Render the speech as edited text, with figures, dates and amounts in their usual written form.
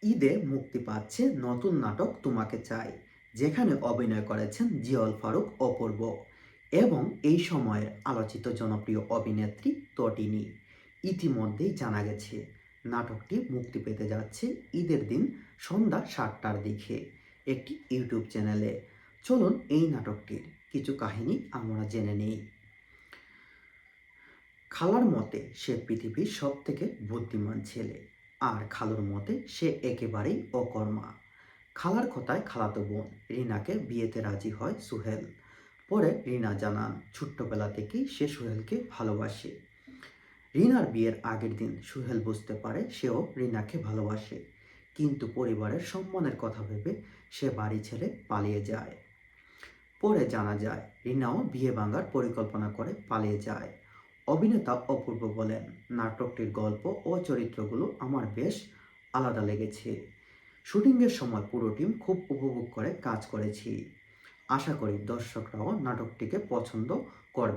ঈদে মুক্তি পাচ্ছে নতুন নাটক তোমাকে চাই, যেখানে অভিনয় করেছেন জিয়াউল ফারুক অপূর্ব এবং এই সময়ের আলোচিত জনপ্রিয় অভিনেত্রী তটিনী। ইতিমধ্যেই জানা গেছে নাটকটি মুক্তি পেতে যাচ্ছে ঈদের দিন সন্ধ্যা ৭টার দিকে একটি ইউটিউব চ্যানেলে। চলুন এই নাটকটির কিছু কাহিনী আমরা জেনে নিই। খালার মতে সে পৃথিবীর সবথেকে বুদ্ধিমান ছেলে, আর খালুর মতে সে একেবারেই অকর্মা। খালার কথায় খালাতো বোন রিনাকে বিয়েতে রাজি হয় সুহেল। পরে রিনা জানান ছোট্টবেলা থেকেই সে সুহেলকে ভালোবাসে। রিনার বিয়ের আগের দিন সুহেল বুঝতে পারে সেও রিনাকে ভালোবাসে, কিন্তু পরিবারের সম্মানের কথা ভেবে সে বাড়ি ছেড়ে পালিয়ে যায়। পরে জানা যায় রিনাও বিয়ে ভাঙার পরিকল্পনা করে পালিয়ে যায়। অভিনেতা অপূর্ব বলেন, নাটকটির গল্প ও চরিত্রগুলো আমার বেশ আলাদা লেগেছে। শুটিংয়ের সময় পুরো টিম খুব উপভোগ করে কাজ করেছি। আশা করি দর্শকরাও নাটকটিকে পছন্দ করবে।